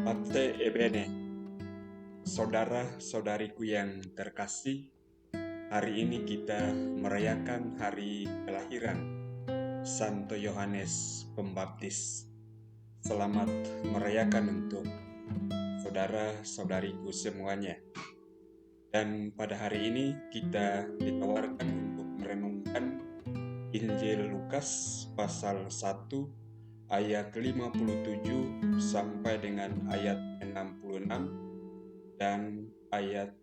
Pace Ebene, saudara-saudariku yang terkasih, hari ini kita merayakan hari kelahiran Santo Yohanes Pembaptis. Selamat merayakan untuk saudara-saudariku semuanya. Dan pada hari ini kita ditawarkan untuk merenungkan Injil Lukas pasal 1 ayat 57 sampai dengan ayat 66 dan ayat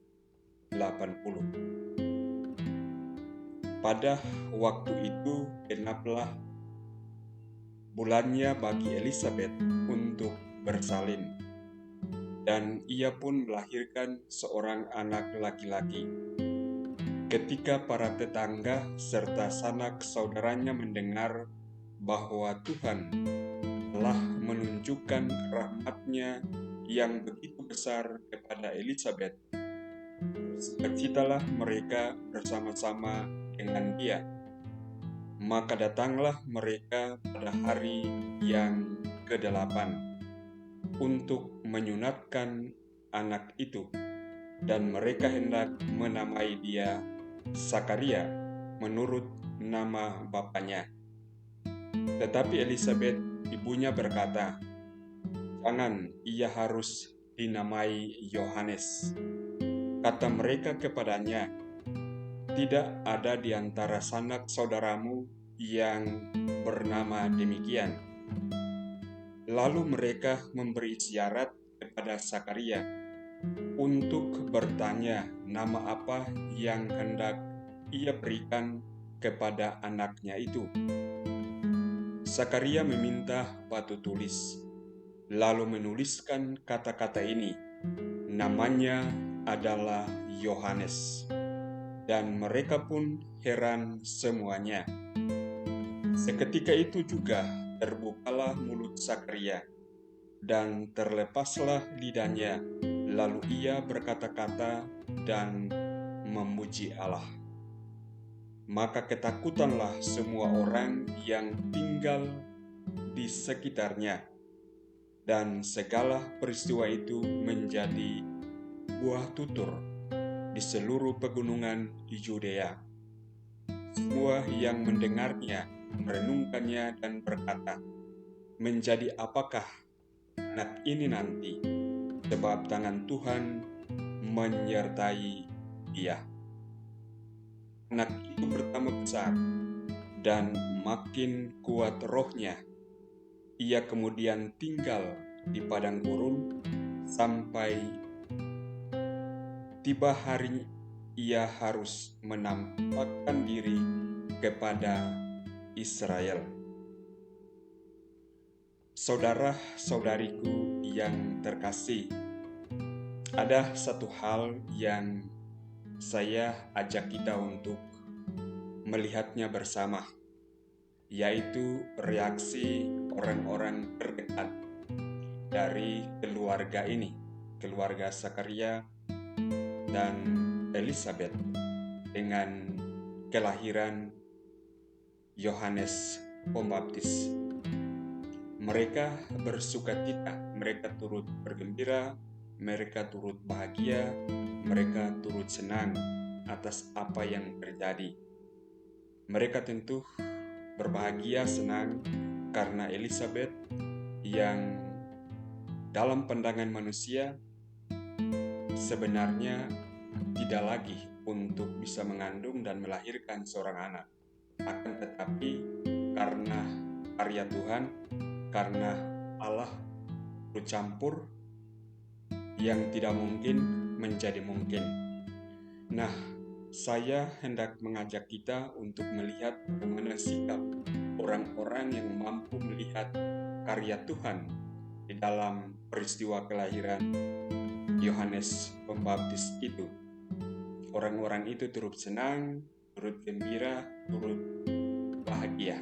80. Pada waktu itu genaplah bulannya bagi Elisabet untuk bersalin, dan ia pun melahirkan seorang anak laki-laki. Ketika para tetangga serta sanak saudaranya mendengar bahwa Tuhan telah menunjukkan rahmat-Nya yang begitu besar kepada Elisabet, bersukacitalah mereka bersama-sama dengan dia. Maka datanglah mereka pada hari yang ke-8 untuk menyunatkan anak itu, dan mereka hendak menamai dia Zakaria menurut nama bapaknya. Tetapi Elisabet ibunya berkata, "Jangan, ia harus dinamai Yohanes." Kata mereka kepadanya, "Tidak ada di antara sanak saudaramu yang bernama demikian." Lalu mereka memberi isyarat kepada Zakaria untuk bertanya nama apa yang hendak ia berikan kepada anaknya itu. Zakaria meminta batu tulis, lalu menuliskan kata-kata ini, "Namanya adalah Yohanes." Dan mereka pun heran semuanya. Seketika itu juga terbukalah mulut Zakaria, dan terlepaslah lidahnya, lalu ia berkata-kata dan memuji Allah. Maka ketakutanlah semua orang yang tinggal di sekitarnya, dan segala peristiwa itu menjadi buah tutur di seluruh pegunungan Yudea. Semua yang mendengarnya merenungkannya dan berkata, "Menjadi apakah anak ini nanti? Sebab tangan Tuhan menyertai dia." Anak itu bertambah besar dan makin kuat rohnya. Ia kemudian tinggal di padang gurun sampai tiba hari ia harus menampakkan diri kepada Israel. Saudara-saudariku yang terkasih, ada satu hal yang saya ajak kita untuk melihatnya bersama, yaitu reaksi orang-orang terdekat dari keluarga ini, keluarga Zakaria dan Elisabet, dengan kelahiran Yohanes Pembaptis. Mereka bersukacita, mereka turut bergembira, mereka turut bahagia, mereka turut senang atas apa yang terjadi. Mereka tentu berbahagia, senang karena Elisabet yang dalam pandangan manusia sebenarnya tidak lagi untuk bisa mengandung dan melahirkan seorang anak. Akan tetapi karena karya Tuhan, karena Allah bercampur, yang tidak mungkin menjadi mungkin. Nah, saya hendak mengajak kita untuk melihat bagaimana sikap orang-orang yang mampu melihat karya Tuhan di dalam peristiwa kelahiran Yohanes Pembaptis itu. Orang-orang itu turut senang, turut gembira, turut bahagia.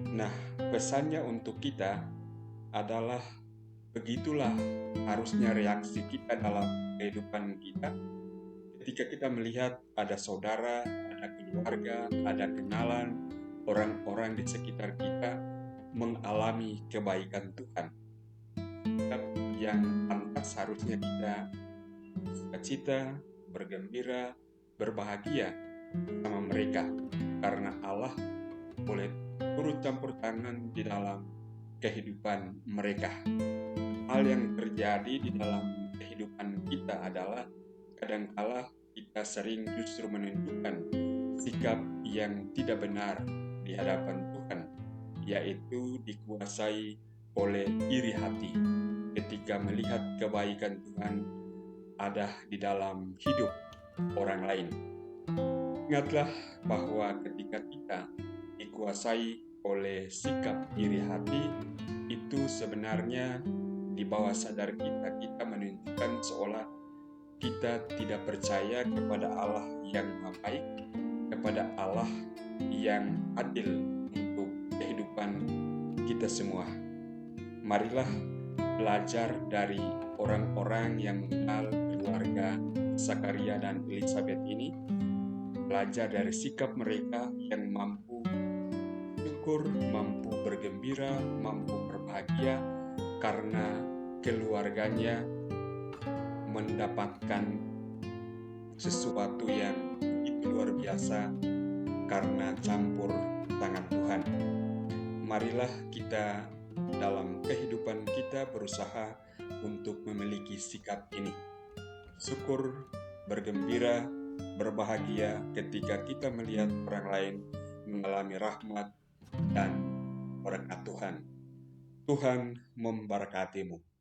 Nah, pesannya untuk kita adalah begitulah harusnya reaksi kita dalam kehidupan kita ketika kita melihat ada saudara, ada keluarga, ada kenalan, orang-orang di sekitar kita mengalami kebaikan Tuhan. yang pantas harusnya kita sukacita, bergembira, berbahagia sama mereka, karena Allah boleh turut campur tangan di dalam kehidupan mereka. Hal yang terjadi di dalam kehidupan kita adalah kadangkala kita sering justru menunjukkan sikap yang tidak benar di hadapan Tuhan, yaitu dikuasai oleh iri hati ketika melihat kebaikan Tuhan ada di dalam hidup orang lain. Ingatlah bahwa ketika kita dikuasai oleh sikap iri hati, itu sebenarnya di bawah sadar kita menunjukkan seolah kita tidak percaya kepada Allah yang Maha Baik, kepada Allah yang adil untuk kehidupan kita semua. Marilah belajar dari orang-orang yang mengenal keluarga Zakaria dan Elizabeth ini, belajar dari sikap mereka yang mampu syukur, mampu bergembira, mampu berbahagia karena keluarganya mendapatkan sesuatu yang begitu luar biasa karena campur tangan Tuhan. Marilah kita dalam kehidupan kita berusaha untuk memiliki sikap ini. Syukur, bergembira, berbahagia ketika kita melihat orang lain mengalami rahmat dan berkat Tuhan. Tuhan memberkatimu.